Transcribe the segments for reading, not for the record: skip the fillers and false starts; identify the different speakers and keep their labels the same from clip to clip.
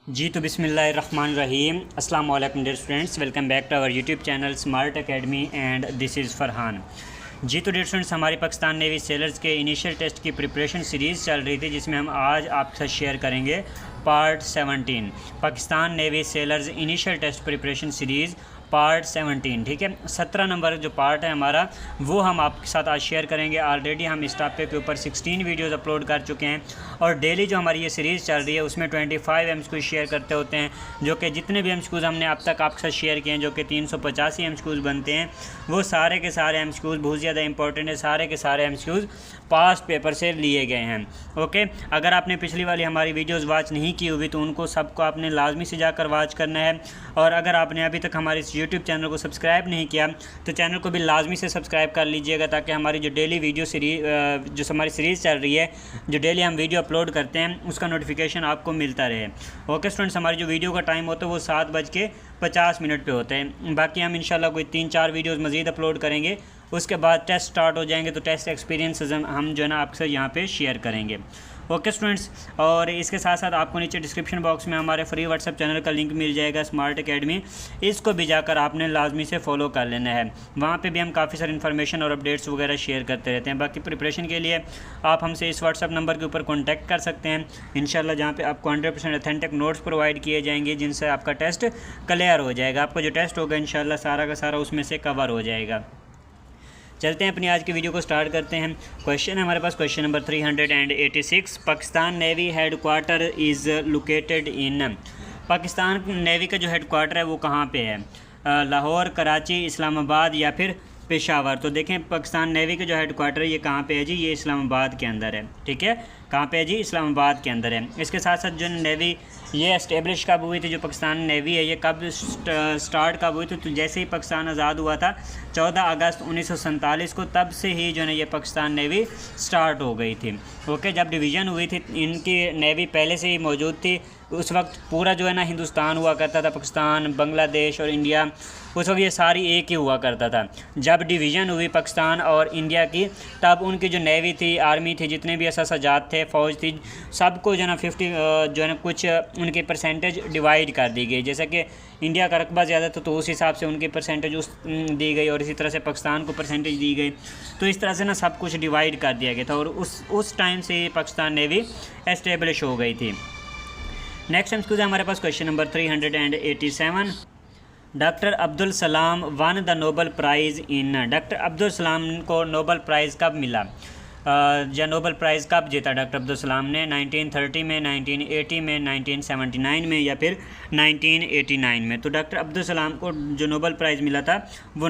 Speaker 1: जी तो बिस्मिल्लाहिर्रहमानिर्रहीम अस्सलाम वालेकुम dear students, welcome back to our YouTube channel smart academy and this is Farhan. जी तो डियर स्टूडेंट्स, हमारी पाकिस्तान नेवी सेलर्स के इनिशियल टेस्ट की प्रिपरेशन सीरीज़ चल रही थी, जिसमें हम आज आपके साथ शेयर करेंगे part 17 Pakistan navy sailors initial test preparation series part 17। ठीक है, 17 नंबर जो पार्ट है हमारा वो हम आपके साथ आज शेयर करेंगे। ऑलरेडी हम इस टॉपिक के ऊपर 16 वीडियोज़ अपलोड कर चुके हैं और डेली जो हमारी ये सीरीज़ चल रही है उसमें 25 MCQs शेयर करते होते हैं, जो कि जितने भी MCQs हमने अब तक आपके साथ शेयर किए हैं, जो कि 385 MCQs बनते हैं, वो सारे के सारे MCQs बहुत ज़्यादा इंपॉर्टेंट है। सारे के सारे MCQs पास्ट पेपर से लिए गए हैं। ओके, अगर आपने पिछली वाली हमारी वीडियोज़ वॉच नहीं की हुई तो उनको सबको आपने लाजमी से जाकर वॉच करना है। और अगर आपने अभी तक हमारे इस यूट्यूब चैनल को सब्सक्राइब नहीं किया तो चैनल को भी लाजमी से सब्सक्राइब कर लीजिएगा, ताकि हमारी जो डेली वीडियो सीरीज जो हमारी सीरीज़ चल रही है, जो डेली हम वीडियो अपलोड करते हैं, उसका नोटिफिकेशन आपको मिलता रहे। ओके स्टूडेंट्स, हमारी जो वीडियो का टाइम होता है वो 7:50 पे होता है। बाकी हम इंशाल्लाह कोई 3-4 वीडियोज़ मज़ीद अपलोड करेंगे, उसके बाद टेस्ट स्टार्ट हो जाएंगे तो टेस्ट एक्सपीरियंस हम जो है ना आपसे यहाँ पे शेयर करेंगे। ओके स्टूडेंट्स, और इसके साथ साथ आपको नीचे डिस्क्रिप्शन बॉक्स में हमारे फ्री व्हाट्सएप चैनल का लिंक मिल जाएगा स्मार्ट एकेडमी, इसको भी जाकर आपने लाजमी से फॉलो कर लेना है। वहाँ पे भी हम काफ़ी सारी इन्फॉर्मेशन और अपडेट्स वगैरह शेयर करते रहते हैं। बाकी प्रिपरेशन के लिए आप हमसे इस व्हाट्सएप नंबर के ऊपर कॉन्टैक्ट कर सकते हैं इंशाल्लाह, जहाँ पे आपको 100% ऑथेंटिक नोट्स प्रोवाइड किए जाएंगे, जिनसे आपका टेस्ट क्लियर हो जाएगा। आपका जो टेस्ट होगा इंशाल्लाह सारा का सारा उसमें से कवर हो जाएगा। चलते हैं अपनी आज की वीडियो को स्टार्ट करते हैं। क्वेश्चन है हमारे पास question number 386। Pakistan navy head quarter is located in. Pakistan navy का जो हेड क्वार्टर है वो कहाँ पे है? लाहौर, कराची, इस्लामाबाद या फिर पेशावर। तो देखें पाकिस्तान नेवी का जो हेड क्वार्टर है ये कहाँ पे है जी? ये इस्लामाबाद के अंदर है। ठीक है, कहाँ पे है जी? इस्लामाबाद के अंदर है। इसके साथ साथ जो नेवी ये इस्टेब्लिश कब हुई थी, जो पाकिस्तान नेवी है ये कब स्टार्ट कब हुई थी? तो जैसे ही पाकिस्तान आज़ाद हुआ था 14 अगस्त 1947 को, तब से ही जो है ये पाकिस्तान नेवी स्टार्ट हो गई थी। ओके, जब डिवीज़न हुई थी इनकी नेवी पहले से ही मौजूद थी। उस वक्त पूरा जो है ना हिंदुस्तान हुआ करता था, पाकिस्तान, बांग्लादेश और इंडिया, उस वक्त ये सारी एक ही हुआ करता था। जब डिवीज़न हुई पाकिस्तान और इंडिया की, तब उनकी जो नेवी थी, आर्मी थी, जितने भी असाजात थे, फ़ौज थी, सबको जो है ना 50 जो है ना कुछ उनकी परसेंटेज डिवाइड कर दी गई। जैसे कि इंडिया का रकबा ज़्यादा था तो उस हिसाब से उनकी परसेंटेज दी गई, और इसी तरह से पाकिस्तान को परसेंटेज दी गई। तो इस तरह से ना सब कुछ डिवाइड कर दिया गया था, और उस टाइम से पाकिस्तान नेवी एस्टेब्लिश हो गई थी। नेक्स्ट MCQ है हमारे पास question number 387। Doctor Abdul Salam won the Nobel prize in. Doctor Abdul Salam को नोबल प्राइज़ कब मिला, या नोबल प्राइज़ कब जीता डॉक्टर अब्दुल सलाम ने? 1930 में, 1980 में, 1979 में या फिर 1989 में? तो डॉक्टर अब्दुल सलाम को जो नोबल प्राइज़ मिला था वो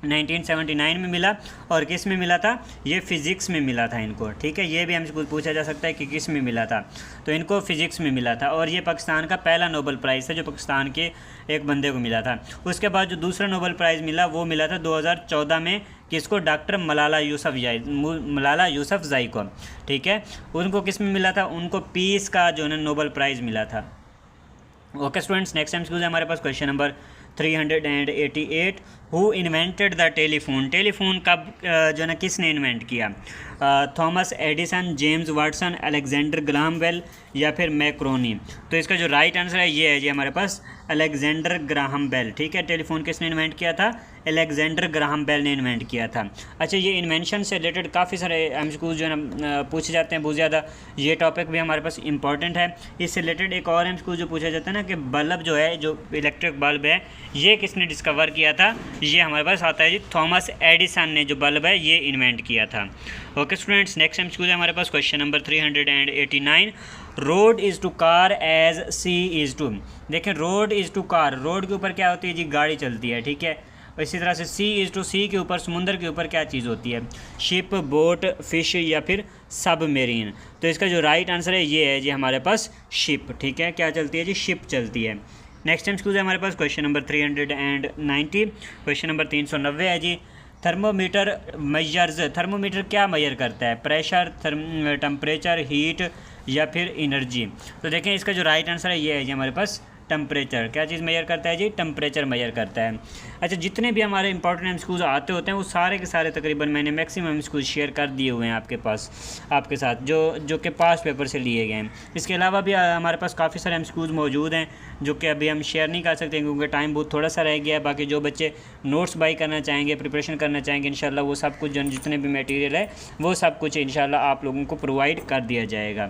Speaker 1: 1979 में मिला। और किस में मिला था? ये फ़िज़िक्स में मिला था इनको। ठीक है, ये भी हमसे पूछा जा सकता है कि किस में मिला था, तो इनको फ़िज़िक्स में मिला था। और ये पाकिस्तान का पहला नोबल प्राइज़ था जो पाकिस्तान के एक बंदे को मिला था। उसके बाद जो दूसरा नोबल प्राइज़ मिला वो मिला था 2014 में, किसको? डॉक्टर मलाला यूसुफ़ज़ई को। ठीक है, उनको किस में मिला था? उनको पीस का जो है नोबल प्राइज़ मिला था। ओके स्टूडेंट्स, नेक्स्ट MCQ है हमारे पास question number 388। Who invented the telephone. Telephone कब जो है ना किसने इन्वेंट किया? Thomas Edison, James Watson, Alexander Graham Bell या फिर मैक्रोनी। तो इसका जो राइट आंसर है ये है जी हमारे पास अलेक्जेंडर ग्राहम बेल। ठीक है, टेलीफोन किसने इन्वेंट किया था? अलेक्जेंडर ग्राहम बेल ने इन्वेंट किया था। अच्छा, ये इन्वेंशन से रिलेटेड काफ़ी सारे MCQs जो है ना पूछे जाते हैं बहुत ज़्यादा। ये टॉपिक भी हमारे पास इंपॉर्टेंट है। इससे रिलेटेड एक और MCQ जो पूछा जाता है ना कि बल्ब जो है, जो इलेक्ट्रिक बल्ब है, ये किसने डिस्कवर किया था? ये हमारे पास आता है जी थॉमस एडिसन ने जो बल्ब है ये इन्वेंट किया था। ओके स्टूडेंट्स, नेक्स्ट MCQ है हमारे पास question number 389। Road is to car as sea is to. देखें, road is to car, road के ऊपर क्या होती है जी? गाड़ी चलती है। ठीक है, और इसी तरह से सी इज़ टू, सी के ऊपर, समुंदर के ऊपर क्या चीज़ होती है? शिप, बोट, फिश या फिर सबमरीन। तो इसका जो राइट आंसर है ये है जी हमारे पास शिप। ठीक है, क्या चलती है जी? शिप चलती है। नेक्स्ट MCQ है हमारे पास क्वेश्चन नंबर 390। क्वेश्चन नंबर 390 है जी थर्मोमीटर मेजर्स। थर्मोमीटर क्या मेजर करता है? प्रेशर, टेम्परेचर, हीट या फिर एनर्जी। तो देखें इसका जो राइट आंसर है ये है जी हमारे पास टेम्परेचर। क्या चीज़ मेजर करता है जी? टेम्परेचर मेजर करता है। अच्छा, जितने भी हमारे इंपॉर्टेंट एमसीक्यूज आते होते हैं वो सारे के सारे तकरीबन मैंने मैक्सिमम एमसीक्यूज शेयर कर दिए हुए हैं आपके पास, आपके साथ, जो कि पास्ट पेपर से लिए गए हैं। इसके अलावा भी हमारे पास काफ़ी सारे एमसीक्यूज मौजूद हैं जो कि अभी हम शेयर नहीं कर सकते क्योंकि टाइम बहुत थोड़ा सा रह गया है। बाकी जो बच्चे नोट्स बाई करना चाहेंगे, प्रिपरेशन करना चाहेंगे, इंशाल्लाह वो सब कुछ जितने भी मटेरियल है वो सब कुछ इंशाल्लाह आप लोगों को प्रोवाइड कर दिया जाएगा।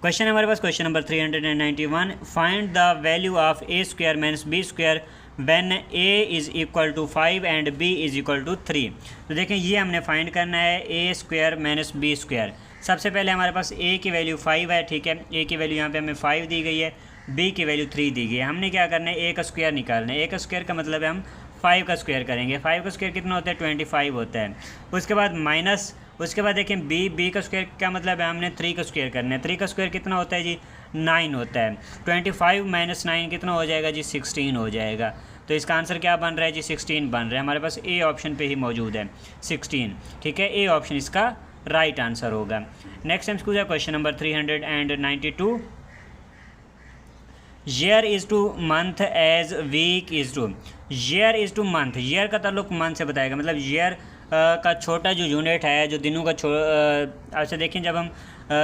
Speaker 1: क्वेश्चन हमारे पास question number 391, find the value of a square minus b square when a is equal to 5 and b is equal to 3। तो देखें ये हमने फाइंड करना है a square minus b square. सबसे पहले हमारे पास ए की वैल्यू 5 है, ठीक है, ए की वैल्यू यहाँ पे हमें 5 दी गई है, बी की वैल्यू 3 दी गई है। हमने क्या करना है? ए का स्क्वायर निकालना है। ए का स्क्वायर का मतलब है हम 5 का स्क्वायर करेंगे। 5 का स्क्वायर कितना होता है? 25 होता है। उसके बाद माइनस, उसके बाद देखें बी का स्क्वायर का मतलब है हमने 3 का स्क्वायर करना है। 3 का स्क्वायर कितना होता है जी? 9 होता है। 25 माइनस 9 कितना हो जाएगा जी? 16 हो जाएगा। तो इसका आंसर क्या बन रहा है जी? 16 बन रहा है। हमारे पास ए ऑप्शन पे ही मौजूद है 16, ठीक है, ए ऑप्शन इसका राइट आंसर होगा। नेक्स्ट एमसीक्यू है question number 392, year is to month as week is to. Year is to month, year का ताल्लुक मंथ से बताएगा, मतलब ईयर का छोटा जो यूनिट है, जो दिनों का अच्छा देखिए, जब हम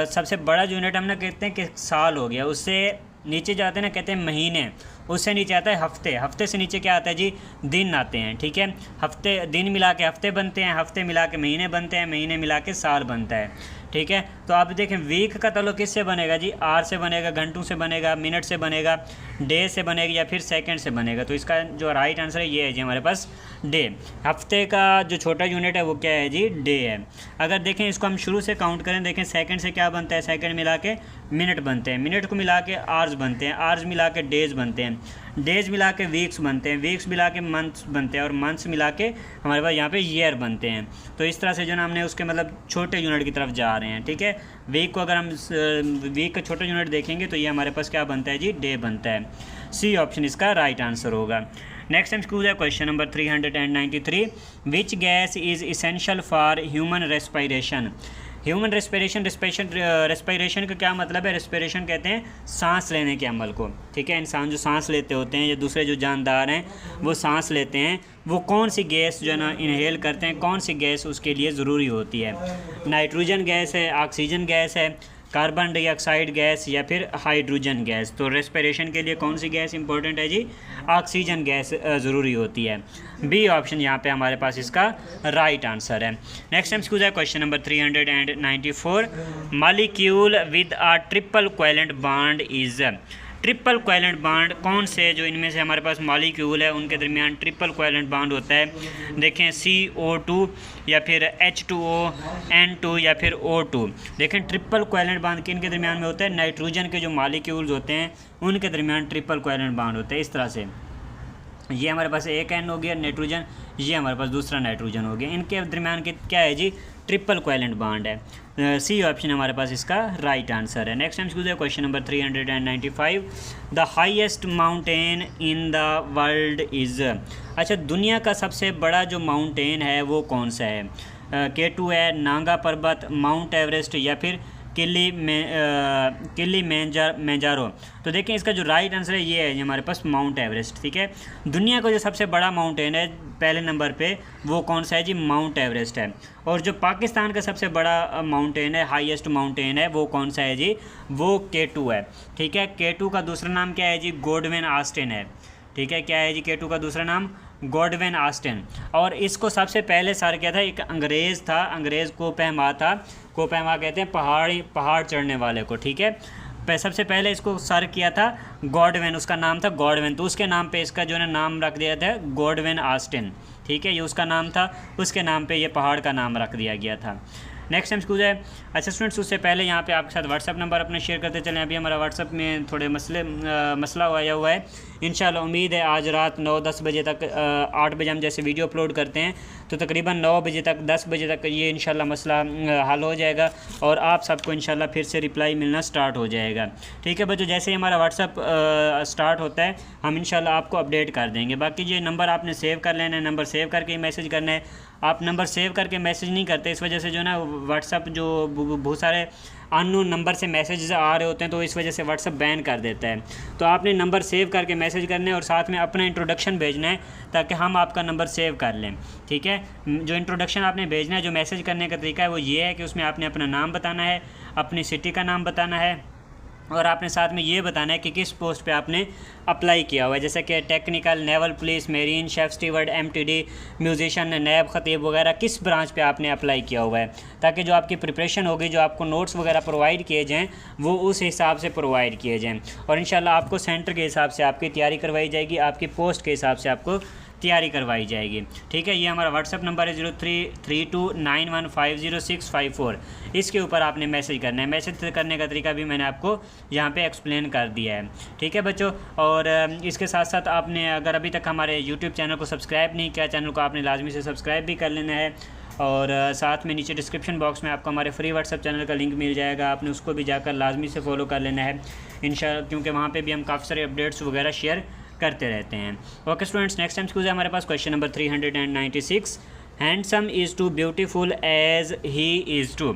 Speaker 1: सबसे बड़ा यूनिट हम ना कहते हैं कि साल हो गया, उससे नीचे जाते हैं ना कहते हैं महीने, उससे नीचे आता है हफ्ते, हफ्ते से नीचे क्या आता है जी? दिन आते हैं, ठीक है। हफ्ते, दिन मिला के हफ्ते बनते हैं, हफ्ते मिला के महीने बनते हैं, महीने मिला के साल बनता है, ठीक है। तो आप देखें वीक का ताल्लुक किससे बनेगा जी? आर से बनेगा, घंटों से बनेगा, मिनट से बनेगा, डे से बनेगा या फिर सेकंड से बनेगा। तो इसका जो राइट आंसर है ये है जी हमारे पास डे। हफ्ते का जो छोटा यूनिट है वो क्या है जी? डे है। अगर देखें इसको हम शुरू से काउंट करें, देखें सेकंड से क्या बनता है? सेकंड मिला के मिनट बनते हैं, मिनट को मिला के आवर्स बनते हैं, आवर्स मिला के डेज़ बनते हैं, डेज़ मिला के वीक्स बनते हैं, वीक्स मिला के मंथ्स बनते हैं और मंथ्स मिला के हमारे पास यहाँ पे ईयर बनते हैं। तो इस तरह से जो ना हमने उसके मतलब छोटे यूनिट की तरफ जा रहे हैं, ठीक है। वीक को अगर हम वीक का छोटा यूनिट देखेंगे तो ये हमारे पास क्या बनता है जी? डे बनता है। सी ऑप्शन इसका राइट आंसर होगा। नेक्स्ट एमसीक्यू है question number 393, which gas is essential for human respiration. Human respiration का क्या मतलब है? रेस्पिरेशन कहते हैं सांस लेने के अमल को, ठीक है। इंसान जो सांस लेते होते हैं या दूसरे जो जानदार हैं वो सांस लेते हैं, वो कौन सी गैस जो है ना इनहेल करते हैं, कौन सी गैस उसके लिए ज़रूरी होती है? नाइट्रोजन गैस है, ऑक्सीजन गैस है, कार्बन डाइऑक्साइड गैस या फिर हाइड्रोजन गैस। तो रेस्पिरेशन के लिए कौन सी गैस इंपॉर्टेंट है जी? ऑक्सीजन गैस ज़रूरी होती है। बी ऑप्शन यहाँ पे हमारे पास इसका राइट आंसर है। नेक्स्ट एमसीक्यू है question number 394, molecule with a triple covalent bond is. Triple covalent bond कौन से, जो इनमें से हमारे पास मॉलिक्यूल है उनके दरमियान ट्रिपल कोवेलेंट बॉन्ड होता है? देखें CO2 या फिर H2O, N2 या फिर O2। देखें ट्रिपल कोवेलेंट बॉन्ड किन के दरमियान में होता है? नाइट्रोजन के जो मॉलिक्यूल्स होते हैं उनके दरमियान ट्रिपल कोवेलेंट बॉन्ड होता है। इस तरह से ये हमारे पास एक N हो गया नाइट्रोजन, ये हमारे पास दूसरा नाइट्रोजन हो गया, इनके दरमियान के क्या है जी? ट्रिपल कोवेलेंट बॉन्ड है। सी ऑप्शन हमारे पास इसका राइट आंसर है। नेक्स्ट टाइम है question number 395, the highest mountain in the world is. अच्छा, दुनिया का सबसे बड़ा जो माउंटेन है वो कौन सा है? K2 है, नांगा पर्वत, माउंट एवरेस्ट या फिर किलिमंजारो। तो देखें इसका जो राइट आंसर है ये है हमारे पास माउंट एवरेस्ट, ठीक है। दुनिया का जो सबसे बड़ा माउंटेन है पहले नंबर पे वो कौन सा है जी? माउंट एवरेस्ट है। और जो पाकिस्तान का सबसे बड़ा माउंटेन है, हाईएस्ट माउंटेन है, वो कौन सा है जी? वो K2 है, ठीक है। K2 का दूसरा नाम क्या है जी? गॉडविन ऑस्टिन है, ठीक है। क्या है जी K2 का दूसरा नाम? Godwin Austen. और इसको सबसे पहले सर किया था एक अंग्रेज़ था, अंग्रेज़ कोपहमा था। कोपहमा कहते हैं पहाड़ चढ़ने वाले को, ठीक है। सबसे पहले इसको सर किया था गॉडविन, उसका नाम था गॉडविन, तो उसके नाम पे इसका जो है नाम रख दिया था गॉडविन ऑस्टिन, ठीक है। ये उसका नाम था, उसके नाम पे ये पहाड़ का नाम रख दिया गया था। नेक्स्ट टाइम स्कूल है। अच्छा स्टूडेंट्स, उससे पहले यहाँ पे आपके साथ व्हाट्सअप नंबर अपने शेयर करते चलें। अभी हमारा व्हाट्सअप में थोड़े मसला आया हुआ है। इंशाल्लाह उम्मीद है आज रात 9-10 बजे तक, 8 बजे हम जैसे वीडियो अपलोड करते हैं तो तकरीबन 9 बजे तक, 10 बजे तक ये इंशाल्लाह मसला हल हो जाएगा और आप सबको इंशाल्लाह फिर से रिप्लाई मिलना स्टार्ट हो जाएगा, ठीक है बच्चों। जैसे ही हमारा व्हाट्सअप स्टार्ट होता है हम इंशाल्लाह आपको अपडेट कर देंगे। बाकी ये नंबर आपने सेव कर लेना है, नंबर सेव करके ही मैसेज करना है। आप नंबर सेव करके मैसेज नहीं करते, इस वजह से जो ना व्हाट्सअप जो बहुत सारे अननोन नंबर से मैसेजेस आ रहे होते हैं तो इस वजह से व्हाट्सअप बैन कर देता है। तो आपने नंबर सेव करके मैसेज करना है और साथ में अपना इंट्रोडक्शन भेजना है ताकि हम आपका नंबर सेव कर लें। ठीक है, जो इंट्रोडक्शन आपने भेजना है, जो मैसेज करने का तरीका है वो ये है कि उसमें आपने अपना नाम बताना है, अपनी सिटी का नाम बताना है और आपने साथ में ये बताना है कि किस पोस्ट पे आपने अप्लाई किया हुआ है, जैसे कि technical, naval police, marine, chef steward, MTD, musician, नैब, खतीब वगैरह किस ब्रांच पे आपने अप्लाई किया हुआ है, ताकि जो आपकी प्रिपरेशन होगी, जो आपको नोट्स वगैरह प्रोवाइड किए जाएँ वो उस हिसाब से प्रोवाइड किए जाएँ और इंशाल्लाह आपको सेंटर के हिसाब से आपकी तैयारी करवाई जाएगी, आपकी पोस्ट के हिसाब से आपको तैयारी करवाई जाएगी। ठीक है, ये हमारा व्हाट्सअप नंबर है 033291506554। इसके ऊपर आपने मैसेज करना है। मैसेज करने का तरीका भी मैंने आपको यहाँ पे एक्सप्लेन कर दिया है। ठीक है बच्चों, और इसके साथ साथ आपने अगर अभी तक हमारे यूट्यूब चैनल को सब्सक्राइब नहीं किया, चैनल को आपने लाजमी से सब्सक्राइब भी कर लेना है और साथ में नीचे डिस्क्रिप्शन बॉक्स में आपको हमारे फ्री व्हाट्सअप चैनल का लिंक मिल जाएगा, आपने उसको भी जाकर लाजमी से फॉलो कर लेना है इंशाल्लाह, क्योंकि वहाँ पे भी हम काफ़ी सारे अपडेट्स वगैरह शेयर करते रहते हैं। Okay students, next time school है हमारे पास question number 396। Handsome is to beautiful as he is to.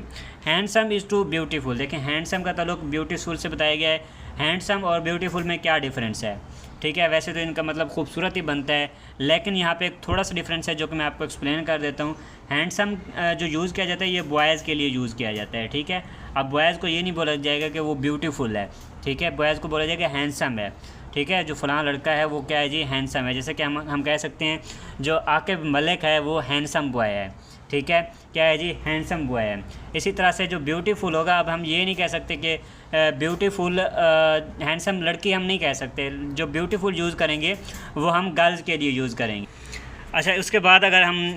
Speaker 1: Handsome is to beautiful. देखें, हैंडसम का ताल्लुक ब्यूटीफुल से बताया गया है। हैंडसम और ब्यूटीफुल में क्या डिफरेंस है? ठीक है, वैसे तो इनका मतलब खूबसूरत ही बनता है, लेकिन यहाँ पे एक थोड़ा सा डिफरेंस है जो कि मैं आपको एक्सप्लेन कर देता हूँ। हैंडसम जो यूज़ किया जाता है ये बॉयज़ के लिए यूज़ किया जाता है। ठीक है, अब बॉयज़ को ये नहीं बोला जाएगा कि वो ब्यूटीफुल है। ठीक है, बॉयज़ को बोला जाएगा हैंडसम है। ठीक है, जो फ़लाँ लड़का है वो क्या है जी, हैंडसम है। जैसे कि हम कह सकते हैं जो आकिब मलिक है वो हैंडसम बॉय है। ठीक है, क्या है जी, हैंडसम बॉय है। इसी तरह से जो ब्यूटीफुल होगा, अब हम ये नहीं कह सकते कि ब्यूटीफुल हैंडसम लड़की हम नहीं कह सकते। जो ब्यूटीफुल यूज़ करेंगे वो हम गर्ल्स के लिए यूज़ करेंगे। अच्छा, उसके बाद अगर हम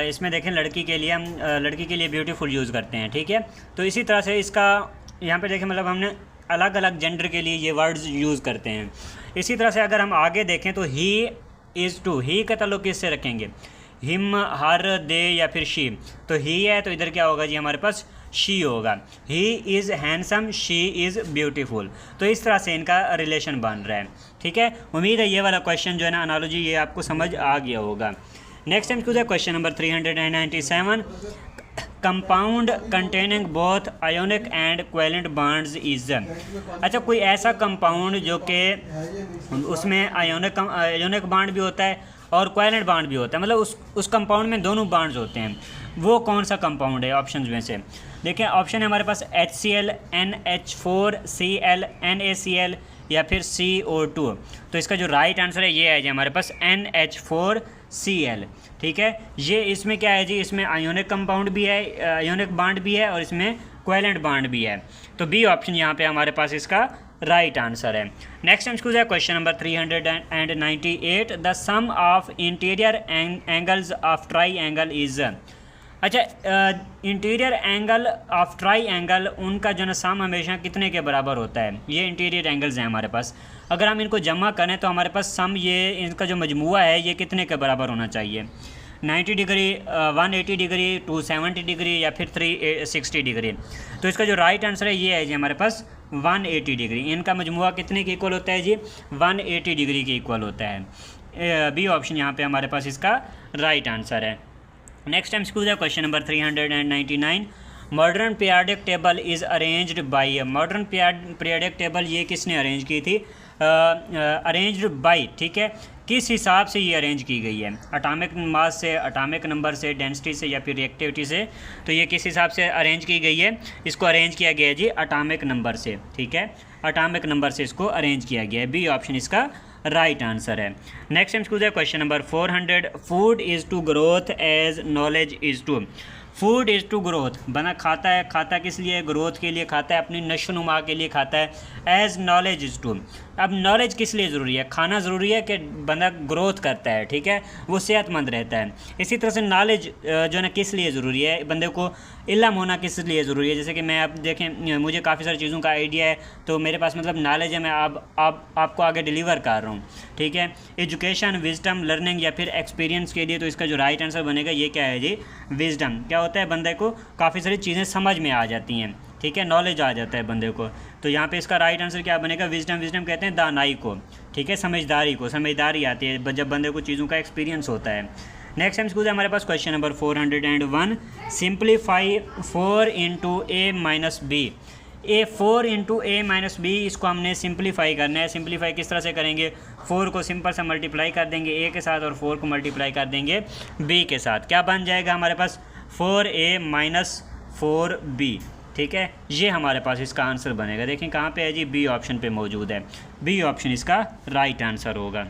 Speaker 1: इसमें देखें लड़की के लिए, हम लड़की के लिए ब्यूटीफुल यूज़ करते हैं। ठीक है, तो इसी तरह से इसका यहाँ पे देखें मतलब हमने अलग अलग जेंडर के लिए ये वर्ड्स यूज़ करते हैं। इसी तरह से अगर हम आगे देखें तो ही इज़ टू, ही का ताल्लुक किससे रखेंगे? हिम, हर, दे या फिर शी। तो ही है तो इधर क्या होगा जी, हमारे पास शी होगा। He is handsome, she is beautiful. तो इस तरह से इनका रिलेशन बन रहा है। ठीक है, उम्मीद है ये वाला क्वेश्चन जो है ना, एनालॉजी, ये आपको समझ आ गया होगा। नेक्स्ट टाइम है question number 397। Compound containing both ionic and covalent bonds is. अच्छा, कोई ऐसा कंपाउंड जो कि उसमें आयोनिक बॉन्ड भी होता है और कोवेलेंट बॉन्ड भी होता है, मतलब उस कंपाउंड में दोनों बॉन्ड्स होते हैं, वो कौन सा कंपाउंड है? ऑप्शंस में से देखिए, ऑप्शन है हमारे पास HCl, NH4, Cl, NaCl या फिर CO2। तो इसका जो राइट आंसर है ये है जी हमारे पास NH4Cl। ठीक है, ये इसमें क्या है जी, इसमें आयोनिक कंपाउंड भी है, आयोनिक बॉन्ड भी है और इसमें कोवेलेंट बॉन्ड भी है। तो बी ऑप्शन यहाँ पे हमारे पास इसका राइट आंसर है। नेक्स्ट टाइम है question number 398। The sum of interior angles of triangle is. अच्छा, interior angle of triangle, उनका जो ना सम हमेशा कितने के बराबर होता है? ये इंटीरियर एंगल्स हैं हमारे पास। अगर हम इनको जमा करें तो हमारे पास सम, ये इनका जो मजमुआ है ये कितने के बराबर होना चाहिए? 90 डिग्री, 180 डिग्री, 270 डिग्री या फिर 360 डिग्री। तो इसका जो राइट आंसर है ये है जी हमारे पास 180 डिग्री। इनका मजमुआ कितने के इक्वल होता है जी? 180 डिग्री के इक्वल होता है। बी ऑप्शन यहाँ पे हमारे पास इसका राइट आंसर है। नेक्स्ट टाइम स्कूल है question number 399। Modern periodic table is arranged bye. Modern periodic table ये किसने अरेंज की थी? Arranged bye. ठीक है, किस हिसाब से ये अरेंज की गई है? एटॉमिक मास से, एटॉमिक नंबर से, डेंसिटी से या फिर रिएक्टिविटी से? तो ये किस हिसाब से अरेंज की गई है? इसको अरेंज किया गया है जी एटॉमिक नंबर से। ठीक है, एटॉमिक नंबर से इसको अरेंज किया गया है। बी ऑप्शन इसका राइट आंसर है। नेक्स्ट टाइम स्कूल है question number 400। Food is to growth as knowledge is to. Food is to growth, बंदा खाता है, खाता किस लिए? ग्रोथ के लिए खाता है, अपनी नशोनुमा के लिए खाता है। एज नॉलेज इज़ टू, अब नॉलेज किस लिए ज़रूरी है? खाना ज़रूरी है कि बंदा ग्रोथ करता है, ठीक है, वो सेहतमंद रहता है। इसी तरह से नॉलेज जो है ना किस लिए ज़रूरी है? बंदे को इल्म होना किस लिए ज़रूरी है? जैसे कि मैं, अब देखें, मुझे काफ़ी सारी चीज़ों का आइडिया है, तो मेरे पास मतलब नॉलेज है, मैं आपको आगे डिलीवर कर रहा हूँ, ठीक है। एजुकेशन, विजडम, लर्निंग या फिर एक्सपीरियंस के लिए, तो इसका जो राइट आंसर बनेगा ये क्या है जी? विजडम। क्या होता है? बंदे को काफ़ी सारी चीज़ें समझ में आ जाती हैं, ठीक है, नॉलेज आ जाता है बंदे को। तो यहाँ पे इसका राइट आंसर क्या बनेगा? विजडम। विजडम कहते हैं दानाई को, ठीक है, समझदारी को। समझदारी आती है जब बंदे को चीज़ों का एक्सपीरियंस होता है। नेक्स्ट टाइम स्कूल हमारे पास question number 401। Simplify 4 × a - b। 4 into a minus b, इसको हमने सिंप्लीफाई करना है। सिंप्लीफाई किस तरह से करेंगे, 4 को सिंपल सा मल्टीप्लाई कर देंगे ए के साथ और 4 को मल्टीप्लाई कर देंगे बी के साथ। क्या बन जाएगा हमारे पास 4a माइनस 4b। ठीक है, ये हमारे पास इसका आंसर बनेगा। देखें कहाँ पे है जी, बी ऑप्शन पे मौजूद है। बी ऑप्शन इसका राइट आंसर होगा।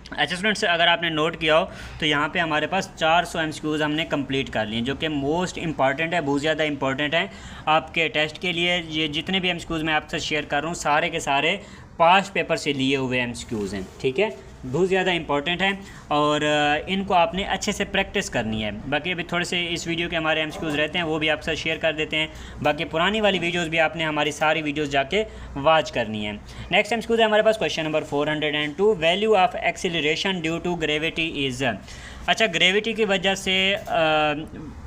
Speaker 1: अच्छा स्टूडेंट्स, अगर आपने नोट किया हो तो यहाँ पे हमारे पास 400 MCQs हमने कंप्लीट कर लिए, जो कि मोस्ट इंपॉर्टेंट है, बहुत ज़्यादा इंपॉर्टेंट है आपके टेस्ट के लिए। ये जितने भी MCQs मैं आपसे शेयर कर रहा हूँ सारे के सारे पास्ट पेपर से लिए हुए MCQs हैं। ठीक है, बहुत ज़्यादा इंपॉर्टेंट है और इनको आपने अच्छे से प्रैक्टिस करनी है। बाकी अभी थोड़े से इस वीडियो के हमारे MCQs रहते हैं, वो भी आपसे शेयर कर देते हैं। बाकी पुरानी वाली वीडियोस भी आपने हमारी सारी वीडियोस जाके वॉच करनी है। नेक्स्ट MCQ है हमारे पास question number 402, value of acceleration due to gravity is. अच्छा, ग्रेविटी की वजह से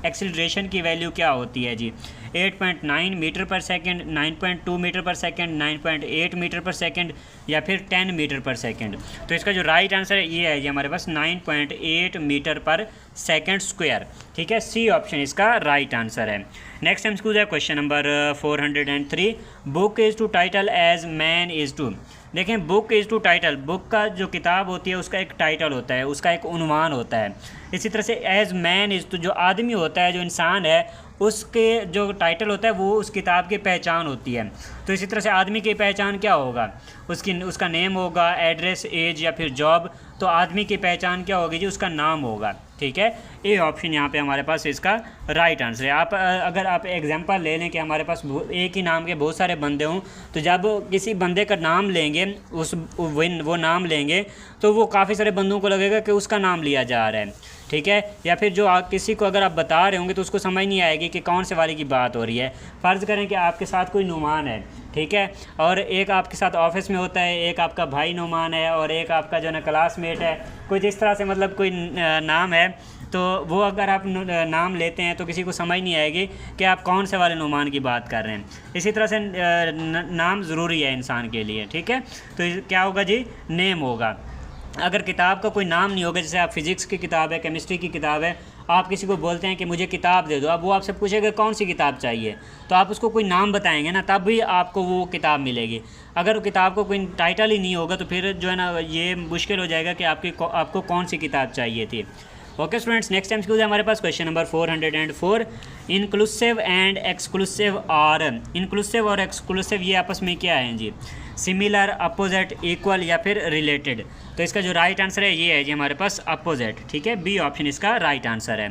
Speaker 1: एक्सीलरेशन की वैल्यू क्या होती है जी, 8.9 मीटर पर सेकंड, 9.2 मीटर पर सेकंड, 9.8 मीटर पर सेकंड या फिर 10 मीटर पर सेकंड। तो इसका जो राइट आंसर है ये है जी हमारे पास 9.8 मीटर पर सेकंड स्क्वायर। ठीक है, सी ऑप्शन इसका राइट आंसर है। नेक्स्ट MCQ है question number 403, book is to title as man is to. देखें, book is to title, book का जो किताब होती है उसका एक टाइटल होता है, उसका एक उन्वान होता है। इसी तरह से एज मैन इज़ टू, जो आदमी होता है, जो इंसान है, उसके जो टाइटल होता है वो उस किताब की पहचान होती है। तो इसी तरह से आदमी की पहचान क्या होगा, उसका नेम होगा, एड्रेस, एज या फिर जॉब। तो आदमी की पहचान क्या होगी जी, उसका नाम होगा। ठीक है, ए ऑप्शन यहाँ पे हमारे पास इसका राइट आंसर है। आप अगर आप एग्जांपल ले लें कि हमारे पास एक ही नाम के बहुत सारे बंदे हों, तो जब किसी बंदे का नाम लेंगे, वो नाम लेंगे तो वो काफ़ी सारे बंदों को लगेगा कि उसका नाम लिया जा रहा है। ठीक है, या फिर जो किसी को अगर आप बता रहे होंगे तो उसको समझ नहीं आएगी कि कौन से वाले की बात हो रही है। फ़र्ज़ करें कि आपके साथ कोई नुमान है, ठीक है, और एक आपके साथ ऑफिस में होता है, एक आपका भाई नुमान है और एक आपका जो है ना क्लासमेट है, कुछ इस तरह से मतलब कोई नाम है। तो वो अगर आप नाम लेते हैं तो किसी को समझ नहीं आएगी कि आप कौन से वाले नुमान की बात कर रहे हैं। इसी तरह से नाम ज़रूरी है इंसान के लिए। ठीक है, तो क्या होगा जी, नेम होगा। अगर किताब का कोई नाम नहीं होगा, जैसे आप फिज़िक्स की किताब है, केमिस्ट्री की किताब है, आप किसी को बोलते हैं कि मुझे किताब दे दो, अब वो आपसे पूछेगा कौन सी किताब चाहिए, तो आप उसको कोई नाम बताएंगे ना, तब भी आपको वो किताब मिलेगी। अगर किताब को कोई टाइटल ही नहीं होगा तो फिर जो है ना ये मुश्किल हो जाएगा कि आपको कौन सी किताब चाहिए थी। ओके स्टूडेंट्स, नेक्स्ट टाइम है हमारे पास question number 404, inclusive and exclusive और इंक्लूसिव और एक्सक्लूसिव ये आपस में क्या है जी, सिमिलर, अपोजिट, इक्वल या फिर रिलेटेड। तो इसका जो राइट आंसर है ये है जी हमारे पास अपोजिट। ठीक है, बी ऑप्शन इसका राइट आंसर है।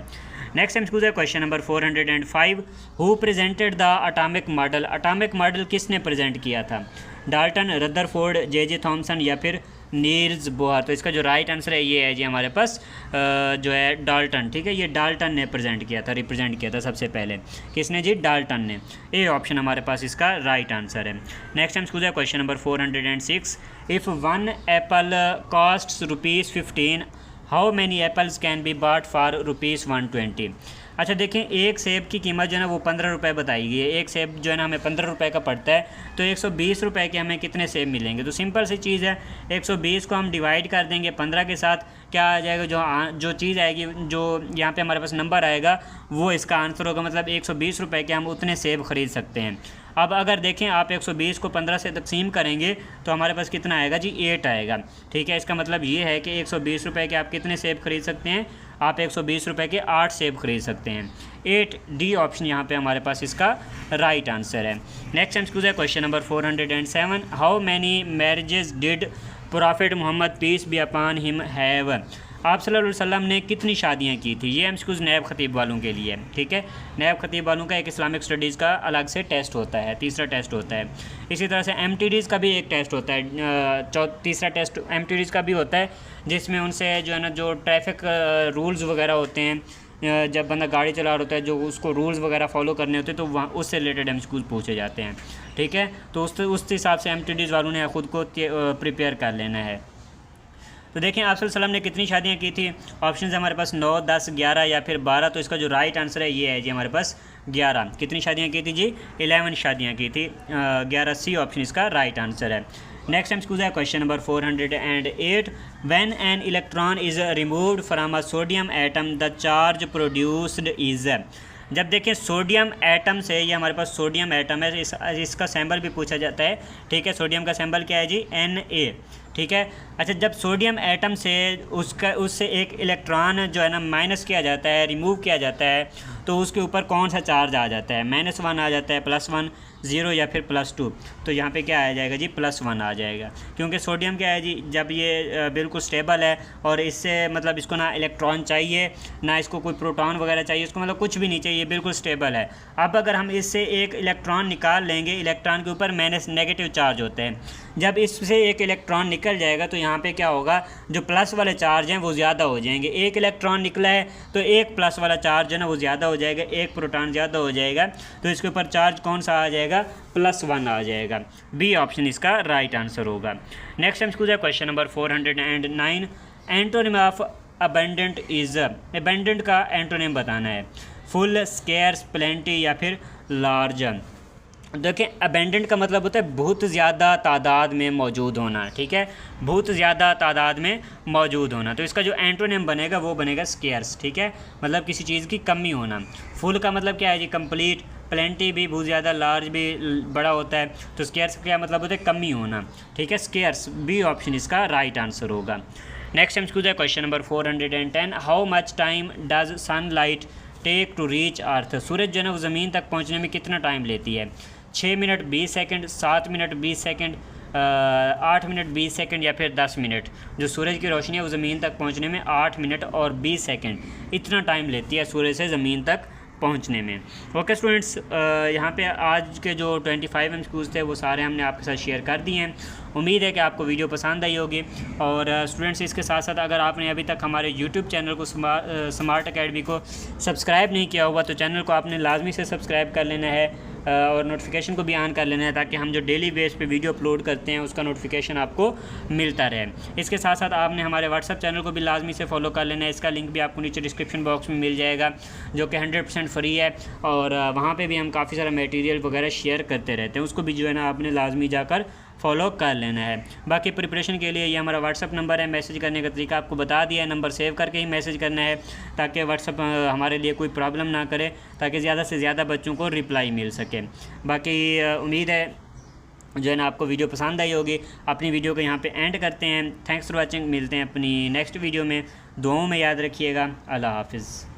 Speaker 1: नेक्स्ट MCQ है question number 405, who presented the atomic model. Atomic model किसने प्रेजेंट किया था, डाल्टन, रदरफोर्ड, जे थॉमसन या फिर नील्स बोहर। तो इसका जो राइट आंसर है ये है जी हमारे पास जो है डाल्टन। ठीक है, ये डाल्टन ने रिप्रेजेंट किया था सबसे पहले। किसने जी, डाल्टन ने। ए ऑप्शन हमारे पास इसका राइट आंसर है। नेक्स्ट MCQ है question number 406, if 1 Apple costs ₹15, how many apples can be bought for ₹120। अच्छा देखें, एक सेब की कीमत जो है ना वो 15 रुपये बताई गई है। एक सेब जो है ना हमें 15 रुपये का पड़ता है, तो 120 रुपये के हमें कितने सेब मिलेंगे। तो सिंपल सी चीज़ है, 120 को हम डिवाइड कर देंगे 15 के साथ, क्या आ जाएगा, जो चीज़ आएगी, जो यहाँ पे हमारे पास नंबर आएगा वो इसका आंसर होगा। मतलब 120 रुपये के हम उतने सेब ख़रीद सकते हैं। अब अगर देखें आप 120 को 15 से तकसीम करेंगे तो हमारे पास कितना आएगा जी, 8 आएगा। ठीक है, इसका मतलब ये है कि 120 रुपये के आप कितने सेब खरीद सकते हैं, आप 120 रुपये के 8 सेब खरीद सकते हैं। 8, डी ऑप्शन यहाँ पे हमारे पास इसका राइट आंसर है। नेक्स्ट MCQ है question number 407, how many marriages did prophet Muhammad peace be upon him have. आप सल्लल्लाहु अलैहि वसल्लम ने कितनी शादियाँ की थी। ये MCQ नैब खतीब वालों के लिए। ठीक है, नैब खतीब वालों का एक इस्लामिक स्टडीज़ का अलग से टेस्ट होता है, तीसरा टेस्ट होता है। इसी तरह से MTDs का भी एक टेस्ट होता है, तीसरा टेस्ट MTDs का भी होता है, जिसमें उनसे जो है ना जो ट्रैफिक रूल्स वगैरह होते हैं, जब बंदा गाड़ी चला रहा होता है, जो उसको रूल्स वगैरह फॉलो करने होते हैं, तो वहाँ उससे रिलेटेड MCQ पूछे जाते हैं। ठीक है, तो उस हिसाब से MTDs वालों ने ख़ुद को प्रिपेयर कर लेना है। तो देखें आप सल्लल्लाहु ने कितनी शादियाँ की थी। ऑप्शन हमारे पास 9, 10, 11 या फिर 12। तो इसका जो राइट आंसर है ये है जी हमारे पास 11। कितनी शादियाँ की थी जी, 11 शादियाँ की थी। 11, सी ऑप्शन इसका राइट आंसर है। नेक्स्ट MCQ है question number 408, when an electron is removed from a sodium atom the charge produced is. जब देखें सोडियम एटम से, ये हमारे पास सोडियम एटम है, इसका सिंबल भी पूछा जाता है, ठीक है। सोडियम का सिंबल क्या है जी, Na, ठीक है। अच्छा, जब सोडियम एटम से उससे एक इलेक्ट्रॉन जो है ना माइनस किया जाता है, रिमूव किया जाता है, तो उसके ऊपर कौन सा चार्ज आ जाता है, -1 आ जाता है, +1, 0 या फिर +2। तो यहाँ पे क्या आ जाएगा जी, +1 आ जाएगा, क्योंकि सोडियम क्या है जी, जब ये बिल्कुल स्टेबल है और इससे मतलब इसको ना इलेक्ट्रॉन चाहिए ना इसको कोई प्रोटॉन वगैरह चाहिए, इसको मतलब कुछ भी नहीं चाहिए, बिल्कुल स्टेबल है। अब अगर हम इससे एक इलेक्ट्रॉन निकाल लेंगे, इलेक्ट्रॉन के ऊपर नेगेटिव चार्ज होते हैं, जब इससे एक इलेक्ट्रॉन निकल जाएगा तो यहाँ पे क्या होगा, जो प्लस वाले चार्ज हैं वो ज़्यादा हो जाएंगे। एक इलेक्ट्रॉन निकला है तो एक प्लस वाला चार्ज है ना वो ज़्यादा हो जाएगा, एक प्रोटॉन ज़्यादा हो जाएगा, तो इसके ऊपर चार्ज कौन सा आ जाएगा, +1 आ जाएगा। बी ऑप्शन इसका राइट आंसर होगा। नेक्स्ट हम school question number 409, antonym of abundant is, abundant का एंटोनिम बताना है, फुल, स्केर्स, प्लेंटी या फिर लार्ज। देखिए, अबेंडेंट का मतलब होता है बहुत ज़्यादा तादाद में मौजूद होना, ठीक है, बहुत ज़्यादा तादाद में मौजूद होना। तो इसका जो एंटोनिम बनेगा वो बनेगा स्केर्स, ठीक है, मतलब किसी चीज़ की कमी होना। फुल का मतलब क्या है जी, कंप्लीट, प्लेंटी भी बहुत ज़्यादा, लार्ज भी बड़ा होता है, तो स्केर्स का क्या मतलब होता है, कमी होना, ठीक है, स्केर्स। बी ऑप्शन इसका राइट आंसर होगा। नेक्स्ट हम school question number 410, how much time does sunlight take to reach earth. सूरज जो है ना वो ज़मीन तक पहुँचने में कितना टाइम लेती है, 6 minute 20 second, 7 minute 20 second, 8 minute 20 second या फिर 10 मिनट। जो सूरज की रोशनी है वो ज़मीन तक पहुंचने में 8 मिनट और 20 सेकंड इतना टाइम लेती है सूरज से ज़मीन तक पहुंचने में। ओके स्टूडेंट्स, यहाँ पे आज के जो 25 MCQs थे वो सारे हमने आपके साथ शेयर कर दिए हैं। उम्मीद है कि आपको वीडियो पसंद आई होगी। और स्टूडेंट्स, इसके साथ साथ अगर आपने अभी तक हमारे यूट्यूब चैनल को स्मार्ट अकेडमी को सब्सक्राइब नहीं किया हुआ तो चैनल को आपने लाजमी से सब्सक्राइब कर लेना है और नोटिफिकेशन को भी ऑन कर लेना है, ताकि हम जो डेली बेस पे वीडियो अपलोड करते हैं उसका नोटिफिकेशन आपको मिलता रहे। इसके साथ साथ आपने हमारे व्हाट्सअप चैनल को भी लाजमी से फॉलो कर लेना है, इसका लिंक भी आपको नीचे डिस्क्रिप्शन बॉक्स में मिल जाएगा, जो कि 100% फ्री है। और वहाँ पे भी हम काफ़ी सारा मटेरियल वगैरह शेयर करते रहते हैं, उसको भी जो है ना आपने लाजमी जाकर फॉलो कर लेना है। बाकी प्रिपरेशन के लिए ये हमारा व्हाट्सअप नंबर है, मैसेज करने का तरीका आपको बता दिया है, नंबर सेव करके ही मैसेज करना है, ताकि व्हाट्सअप हमारे लिए कोई प्रॉब्लम ना करे, ताकि ज़्यादा से ज़्यादा बच्चों को रिप्लाई मिल सके। बाकी उम्मीद है जो है ना आपको वीडियो पसंद आई होगी। अपनी वीडियो को यहाँ पे एंड करते हैं। थैंक्स फॉर वॉचिंग, मिलते हैं अपनी नेक्स्ट वीडियो में। दुआओं में याद रखिएगा। अल्लाह हाफिज़।